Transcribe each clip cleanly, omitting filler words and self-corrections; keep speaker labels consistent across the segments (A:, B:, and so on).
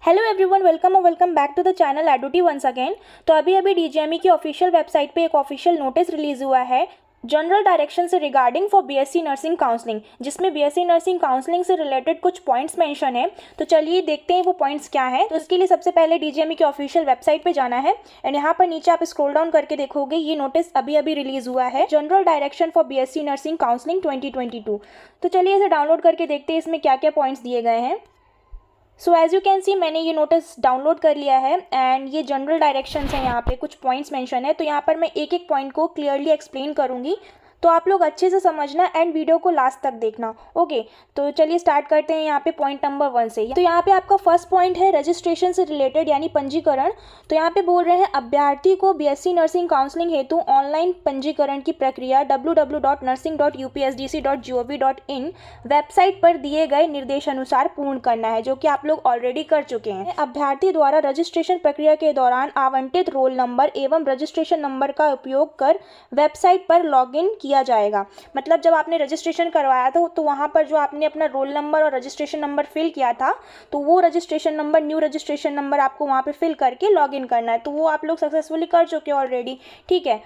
A: Hello everyone, welcome back to the channel एडुटी once again. तो अभी डीजीएमई की ऑफिशियल वेबसाइट पे एक ऑफिशियल नोटिस रिलीज हुआ है जनरल डायरेक्शन से regarding for BSc nursing counselling, जिसमें बीएससी नर्सिंग काउंसलिंग से रिलेटेड कुछ पॉइंट्स मेंशन है। तो चलिए देखते हैं वो पॉइंट्स क्या हैं। तो इसके लिए सबसे पहले डीजीएमई की ऑफिशियल वेबसाइट पे जाना है एंड यहाँ पर नीचे आप स्क्रॉल डाउन करके देखोगे ये नोटिस अभी रिलीज हुआ है, general direction for BSc nursing counselling 2022। तो चलिए इसे डाउनलोड करके देखते हैं इसमें क्या क्या पॉइंट्स दिए गए हैं। So as you can see मैंने ये नोटिस डाउनलोड कर लिया है एंड ये जनरल डायरेक्शंस हैं, यहाँ पे कुछ पॉइंट्स मेंशन है। तो यहाँ पर मैं एक एक पॉइंट को क्लियरली एक्सप्लेन करूँगी, तो आप लोग अच्छे से समझना एंड वीडियो को लास्ट तक देखना। ओके, तो चलिए स्टार्ट करते हैं यहाँ पे पॉइंट नंबर 1 से। तो यहाँ पे आपका फर्स्ट पॉइंट है रजिस्ट्रेशन से रिलेटेड यानी पंजीकरण। तो यहाँ पे बोल रहे हैं अभ्यर्थी को बीएससी नर्सिंग काउंसलिंग हेतु ऑनलाइन पंजीकरण की प्रक्रिया www.nursing.upsdc.gov.in वेबसाइट पर दिए गए निर्देशानुसार पूर्ण करना है, जो कि आप लोग ऑलरेडी कर चुके हैं। अभ्यर्थी द्वारा रजिस्ट्रेशन प्रक्रिया के दौरान आवंटित रोल नंबर एवं रजिस्ट्रेशन नंबर का उपयोग कर वेबसाइट पर लॉग इन किया जाएगा। मतलब जब आपने रजिस्ट्रेशन करवाया था तो वहाँ पर जो आपने अपना रोल नंबर और रजिस्ट्रेशन नंबर फिल किया था, तो वो registration number, new registration number आपको वहाँ पे फिल करके लॉगिन करना है। तो वो आप लोग सक्सेसफुली कर चुके हो ऑलरेडी, ठीक है।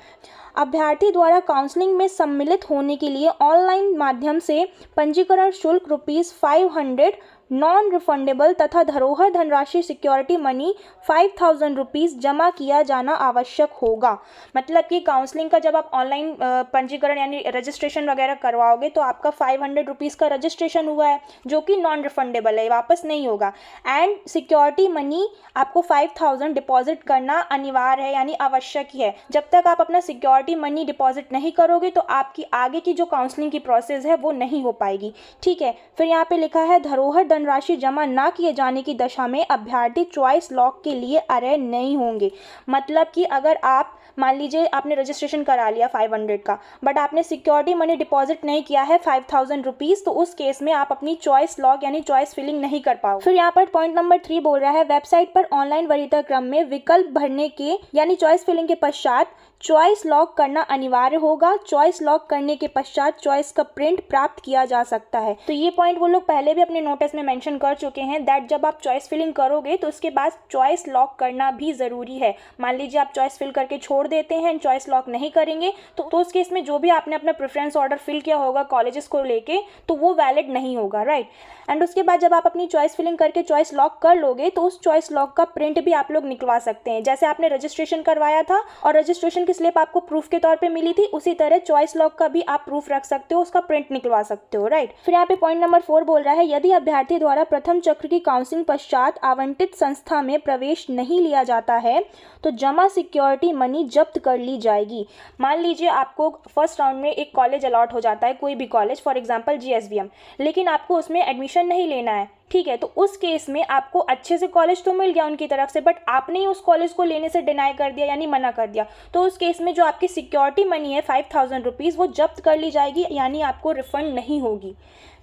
A: अभ्यर्थी द्वारा काउंसलिंग में सम्मिलित होने के लिए ऑनलाइन माध्यम से पंजीकरण शुल्क ₹500 नॉन रिफंडेबल तथा धरोहर धनराशि सिक्योरिटी मनी 5000 रुपीज़ जमा किया जाना आवश्यक होगा। मतलब कि काउंसलिंग का जब आप ऑनलाइन पंजीकरण यानी रजिस्ट्रेशन वगैरह करवाओगे तो आपका 500 रुपीज़ का रजिस्ट्रेशन हुआ है, जो कि नॉन रिफंडेबल है, वापस नहीं होगा। एंड सिक्योरिटी मनी आपको 5000 डिपॉजिट करना अनिवार्य है यानी आवश्यक ही है। जब तक आप अपना सिक्योरिटी मनी डिपॉजिट नहीं करोगे तो आपकी आगे की जो काउंसलिंग की प्रोसेस है वो नहीं हो पाएगी, ठीक है। फिर यहाँ पे लिखा है धरोहर धनराशि जमा ना किए जाने की दशा में अभ्यर्थी चॉइस लॉक के लिए अर्ह नहीं होंगे। मतलब कि अगर आप मान लीजिए आपने रजिस्ट्रेशन करा लिया 500 का, बट आपने सिक्योरिटी मनी डिपॉजिट नहीं किया है 5000 रुपीज़, तो उस केस में आप अपनी चॉइस लॉक यानी चॉइस फिलिंग नहीं कर पाओगे। फिर यहाँ पर पॉइंट नंबर 3 बोल रहा है वेबसाइट पर ऑनलाइन वरीयता क्रम में विकल्प भरने के यानी चॉइस फिलिंग के पश्चात चॉइस लॉक करना अनिवार्य होगा। चॉइस लॉक करने के पश्चात चॉइस का प्रिंट प्राप्त किया जा सकता है। तो ये पॉइंट वो लोग पहले भी अपने नोटिस में मेंशन कर चुके हैं दैट जब आप चॉइस फिलिंग करोगे तो उसके बाद चॉइस लॉक करना भी ज़रूरी है। मान लीजिए आप चॉइस फिल करके छोड़ देते हैं, चॉइस लॉक नहीं करेंगे तो उस केस में जो भी आपने अपना प्रेफरेंस ऑर्डर फिल किया होगा कॉलेजेस को लेके तो वो वैलिड नहीं होगा, राइट। एंड उसके बाद जब आप अपनी चॉइस फिलिंग करके चॉइस लॉक कर लोगे तो उस चॉइस लॉक का प्रिंट भी आप लोग निकलवा सकते हैं। जैसे आपने रजिस्ट्रेशन करवाया था और रजिस्ट्रेशन की स्लिप आपको प्रूफ के तौर पे मिली थी, उसी तरह चॉइस लॉक का भी आप प्रूफ रख सकते हो, उसका प्रिंट निकलवा सकते हो, राइट। फिर यहाँ पे पॉइंट नंबर 4 बोल रहा है यदि अभ्यर्थी द्वारा प्रथम चक्र की काउंसलिंग पश्चात आवंटित संस्था में प्रवेश नहीं लिया जाता है तो जमा सिक्योरिटी मनी जब्त कर ली जाएगी। मान लीजिए आपको फर्स्ट राउंड में एक कॉलेज अलॉट हो जाता है, कोई भी कॉलेज, फॉर एग्जांपल जीएसवीएम, लेकिन आपको उसमें एडमिशन नहीं लेना है, ठीक है। तो उस केस में आपको अच्छे से कॉलेज तो मिल गया उनकी तरफ से, बट आपने ही उस कॉलेज को लेने से डिनाई कर दिया यानी मना कर दिया, तो उस केस में जो आपकी सिक्योरिटी मनी है 5000 रुपीज़ वो जब्त कर ली जाएगी यानी आपको रिफंड नहीं होगी।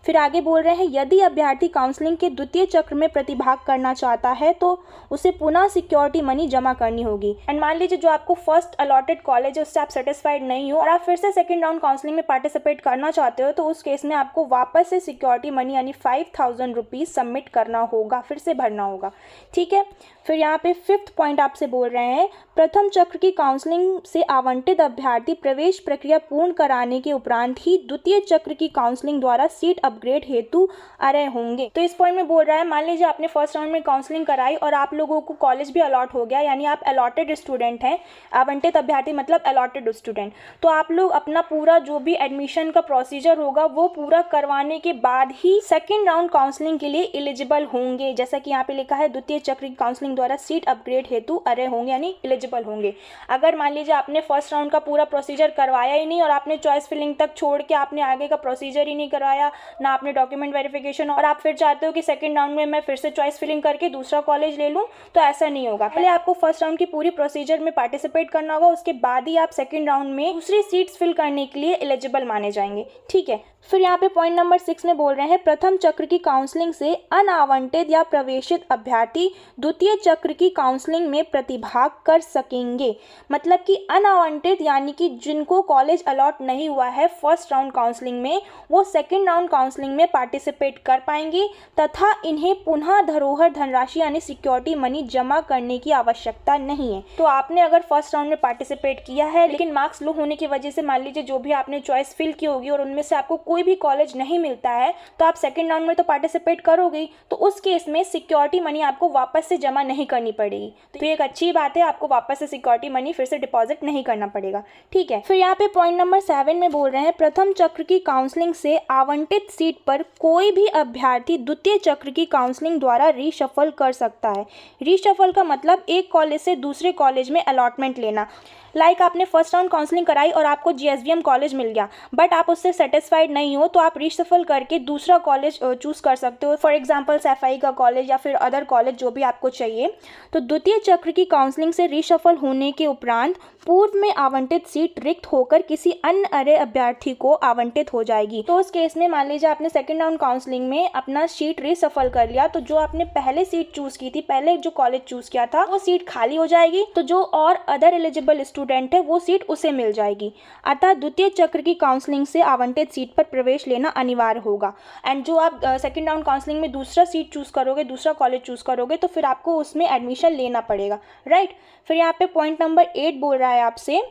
A: फिर आगे बोल रहे हैं यदि अभ्यर्थी काउंसलिंग के द्वितीय चक्र में प्रतिभाग करना चाहता है तो उसे पुनः सिक्योरिटी मनी जमा करनी होगी। एंड मान लीजिए जो आपको फर्स्ट अलॉटेड कॉलेज है उससे आप सेटिस्फाइड नहीं हो और आप फिर से सेकंड राउंड काउंसलिंग में पार्टिसिपेट करना चाहते हो तो उस केस में आपको वापस से सिक्योरिटी मनी यानी 5000 रुपीज़ सबमिट करना होगा, फिर से भरना होगा, ठीक है। फिर यहाँ पे 5th पॉइंट आपसे बोल रहे हैं प्रथम चक्र की काउंसलिंग से आवंटित अभ्यर्थी प्रवेश प्रक्रिया पूर्ण कराने के उपरांत ही द्वितीय चक्र की काउंसलिंग द्वारा सीट अपग्रेड हेतु अर्ह होंगे। तो इस पॉइंट में बोल रहा है मान लीजिए आपने फर्स्ट राउंड में काउंसलिंग कराई और आप लोगों को कॉलेज भी अलॉट हो गया यानी आप अलॉटेड स्टूडेंट हैं, आवंटित अभ्यर्थी मतलब अलॉटेड स्टूडेंट, तो आप लोग अपना पूरा जो भी एडमिशन का प्रोसीजर होगा वो पूरा करवाने के बाद ही सेकेंड राउंड काउंसलिंग के लिए एलिजिबल होंगे। जैसा कि यहाँ पे लिखा है द्वितीय चक्र की काउंसलिंग द्वारा सीट अपग्रेड हेतु अर्ह होंगे यानी एलिजिबल होंगे। अगर मान लीजिए आपने फर्स्ट राउंड का पूरा प्रोसीजर करवाया ही नहीं और आपने चॉइस फिलिंग तक छोड़ के आपने आगे का प्रोसीजर ही नहीं करवाया, ना आपने डॉक्यूमेंट वेरिफिकेशन, और आप फिर चाहते हो कि सेकंड राउंड में मैं फिर से चॉइस फिलिंग करके दूसरा कॉलेज ले लूँ, तो ऐसा नहीं होगा। पहले आपको फर्स्ट राउंड की पूरी प्रोसीजर में पार्टिसिपेट करना होगा, उसके बाद ही आप सेकंड राउंड में दूसरी सीट्स फिल करने के लिए एलिजिबल माने जाएंगे, ठीक है। फिर यहाँ पे पॉइंट नंबर 6 में बोल रहे हैं प्रथम चक्र की काउंसलिंग से अनावंटित या प्रवेशित अभ्यर्थी द्वितीय चक्र की काउंसलिंग में प्रतिभाग कर सकेंगे। मतलब कि अनावंटित यानी कि जिनको कॉलेज अलॉट नहीं हुआ है फर्स्ट राउंड काउंसलिंग में, वो सेकेंड राउंड काउंसलिंग में पार्टिसिपेट कर पाएंगे तथा इन्हें पुनः धरोहर धनराशि यानी सिक्योरिटी मनी जमा करने की आवश्यकता नहीं है। तो आपने अगर फर्स्ट राउंड में पार्टिसिपेट किया है लेकिन मार्क्स लो होने की वजह से मान लीजिए जो भी आपने चॉइस फिल की होगी और उनमें से आपको कोई भी कॉलेज नहीं मिलता है तो आप सेकंड राउंड में तो पार्टिसिपेट करोगे, तो उस केस में सिक्योरिटी मनी आपको वापस से जमा नहीं करनी पड़ेगी। तो ये एक अच्छी बात है, आपको वापस से सिक्योरिटी मनी फिर से डिपॉजिट नहीं करना पड़ेगा। ठीक है। फिर यहाँ पे पॉइंट नंबर 7 में बोल रहे हैं प्रथम चक्र की काउंसलिंग से आवंटित सीट पर कोई भी अभ्यर्थी द्वितीय चक्र की काउंसलिंग द्वारा रीशफल कर सकता है। रीशफल का मतलब एक कॉलेज से दूसरे कॉलेज में अलॉटमेंट लेना। लाइक आपने फर्स्ट राउंड काउंसलिंग कराई और आपको जीएसवीएम कॉलेज मिल गया बट आप उससे सेटिस्फाइड नहीं हो तो आप रीशफल करके दूसरा कॉलेज चूज़ कर सकते हो, फॉर एग्जांपल सैफई का कॉलेज या फिर अदर कॉलेज जो भी आपको चाहिए। तो द्वितीय चक्र की काउंसलिंग से रीशफल होने के उपरांत पूर्व में आवंटित सीट रिक्त होकर किसी अन्य अरे अभ्यर्थी को आवंटित हो जाएगी। तो उस केस में मान लीजिए आपने सेकेंड राउंड काउंसलिंग में अपना सीट रीशफल कर लिया तो जो आपने पहले सीट चूज़ की थी, पहले जो कॉलेज चूज़ किया था वो सीट खाली हो जाएगी, तो जो और अदर एलिजिबल स्टूडेंट है वो सीट उसे मिल जाएगी। अतः द्वितीय चक्र की काउंसलिंग से आवंटित सीट पर प्रवेश लेना अनिवार्य होगा। एंड जो आप सेकेंड राउंड काउंसलिंग में दूसरा सीट चूज़ करोगे, दूसरा कॉलेज चूज़ करोगे तो फिर आपको उसमें एडमिशन लेना पड़ेगा, राइट। फिर यहाँ पे पॉइंट नंबर 8 बोल रहा है आपसे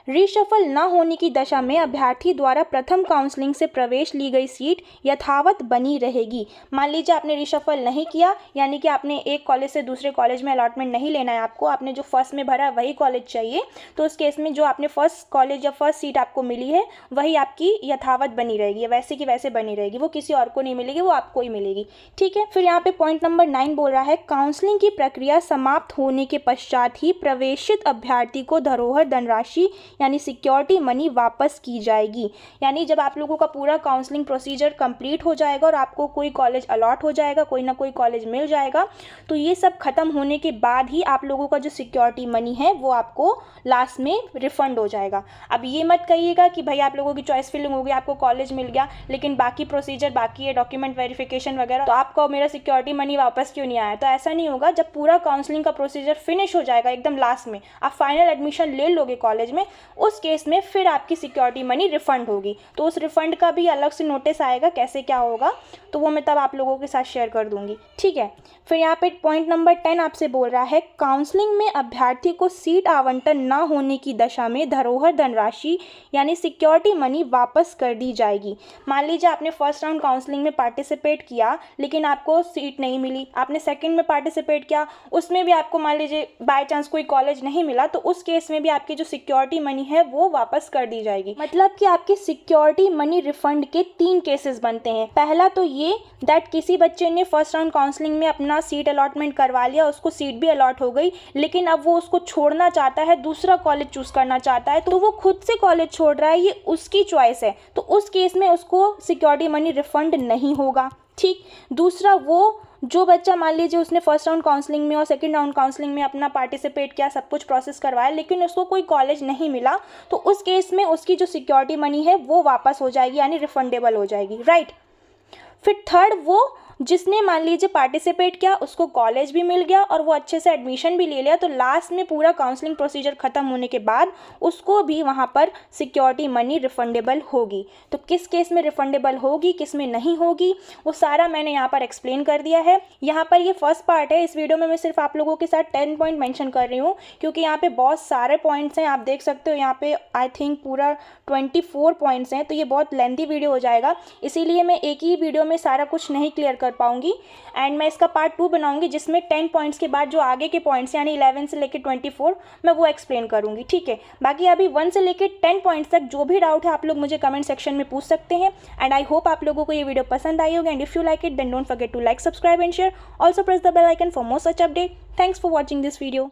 A: रीशफल न होने की दशा में अभ्यर्थी द्वारा प्रथम काउंसलिंग से प्रवेश ली गई सीट यथावत बनी रहेगी। मान लीजिए आपने रीशफल नहीं किया, यानी कि आपने एक कॉलेज से दूसरे कॉलेज में अलॉटमेंट नहीं लेना है आपको, आपने जो फर्स्ट में भरा वही कॉलेज चाहिए, तो उस केस में जो आपने फर्स्ट कॉलेज या फर्स्ट सीट आपको मिली है वही आपकी यथावत बनी रहेगी, वैसे की वैसे बनी रहेगी, वो किसी और को नहीं मिलेगी, वो आपको ही मिलेगी। ठीक है। फिर यहाँ पे पॉइंट नंबर 9 बोल रहा है काउंसलिंग की प्रक्रिया समाप्त होने के पश्चात ही प्रवेशित अभ्यर्थी को धरोहर धनराशि यानी सिक्योरिटी मनी वापस की जाएगी। यानी जब आप लोगों का पूरा काउंसलिंग प्रोसीजर कंप्लीट हो जाएगा और आपको कोई कॉलेज अलॉट हो जाएगा, कोई ना कोई कॉलेज मिल जाएगा, तो ये सब खत्म होने के बाद ही आप लोगों का जो सिक्योरिटी मनी है वो आपको लास्ट में रिफंड हो जाएगा। अब ये मत कहिएगा कि भाई आप लोगों की चॉइस फिलिंग हो गई, आपको कॉलेज मिल गया लेकिन बाकी प्रोसीजर बाकी है, डॉक्यूमेंट वेरिफिकेशन वगैरह, तो आपको मेरा सिक्योरिटी मनी वापस क्यों नहीं आया। तो ऐसा नहीं होगा। जब पूरा काउंसलिंग का प्रोसीजर फिनिश हो जाएगा, एकदम लास्ट में आप फाइनल एडमिशन ले लोगे कॉलेज में, उस केस में फिर आपकी सिक्योरिटी मनी रिफंड होगी। तो उस रिफंड का भी अलग से नोटिस आएगा, कैसे क्या होगा तो वो मैं तब आप लोगों के साथ शेयर कर दूंगी। ठीक है। फिर यहाँ पे पॉइंट नंबर 10 आपसे बोल रहा है काउंसलिंग में अभ्यर्थी को सीट आवंटन न होने की दशा में धरोहर धनराशि यानी सिक्योरिटी मनी वापस कर दी जाएगी। मान लीजिए आपने फर्स्ट राउंड काउंसलिंग में पार्टिसिपेट किया लेकिन आपको सीट नहीं मिली, आपने सेकंड में पार्टिसिपेट किया, उसमें भी आपको मान लीजिए बाय चांस कोई कॉलेज नहीं मिला, तो उस केस में भी आपकी जो सिक्योरिटी मनी है वो वापस कर दी जाएगी। मतलब कि आपकी सिक्योरिटी मनी रिफंड के 3 केसेस बनते हैं। पहला तो ये दैट किसी बच्चे ने फर्स्ट राउंड काउंसलिंग में अपना सीट अलॉटमेंट करवा लिया, उसको सीट भी अलॉट हो गई लेकिन अब वो उसको छोड़ना चाहता है, दूसरा कॉलेज चूज करना चाहता है, तो वो खुद से कॉलेज छोड़ रहा है, ये उसकी चॉइस है, तो उस केस में उसको सिक्योरिटी मनी रिफंड नहीं होगा। ठीक। दूसरा वो जो बच्चा मान लीजिए उसने फर्स्ट राउंड काउंसलिंग में और सेकंड राउंड काउंसलिंग में अपना पार्टिसिपेट किया, सब कुछ प्रोसेस करवाया लेकिन उसको कोई कॉलेज नहीं मिला, तो उस केस में उसकी जो सिक्योरिटी मनी है वो वापस हो जाएगी यानी रिफंडेबल हो जाएगी, राइट। फिर थर्ड वो जिसने मान लीजिए पार्टिसिपेट किया, उसको कॉलेज भी मिल गया और वो अच्छे से एडमिशन भी ले लिया, तो लास्ट में पूरा काउंसलिंग प्रोसीजर ख़त्म होने के बाद उसको भी वहाँ पर सिक्योरिटी मनी रिफंडेबल होगी। तो किस केस में रिफंडेबल होगी, किस में नहीं होगी, वो सारा मैंने यहाँ पर एक्सप्लेन कर दिया है। यहाँ पर ये फर्स्ट पार्ट है। इस वीडियो में मैं सिर्फ आप लोगों के साथ 10 पॉइंट मेंशन कर रही हूँ क्योंकि यहाँ पे बहुत सारे पॉइंट्स हैं, आप देख सकते हो यहाँ पे आई थिंक पूरा 24 पॉइंट्स हैं, तो ये बहुत लेंथी वीडियो हो जाएगा, इसीलिए मैं एक ही वीडियो में सारा कुछ नहीं क्लियर कर पाऊंगी। एंड मैं इसका पार्ट 2 बनाऊंगी जिसमें 10 पॉइंट्स के बाद जो आगे के पॉइंट्स यानी 11 से लेकर 24 मैं वो एक्सप्लेन करूंगी। ठीक है। बाकी अभी 1 से लेकर 10 पॉइंट्स तक जो भी डाउट है आप लोग मुझे कमेंट सेक्शन में पूछ सकते हैं। एंड आई होप आप लोगों को ये वीडियो पसंद आई होगी। And if you like it then don't forget to like, subscribe and share. Also press the bell icon for more such update. Thanks for watching this video.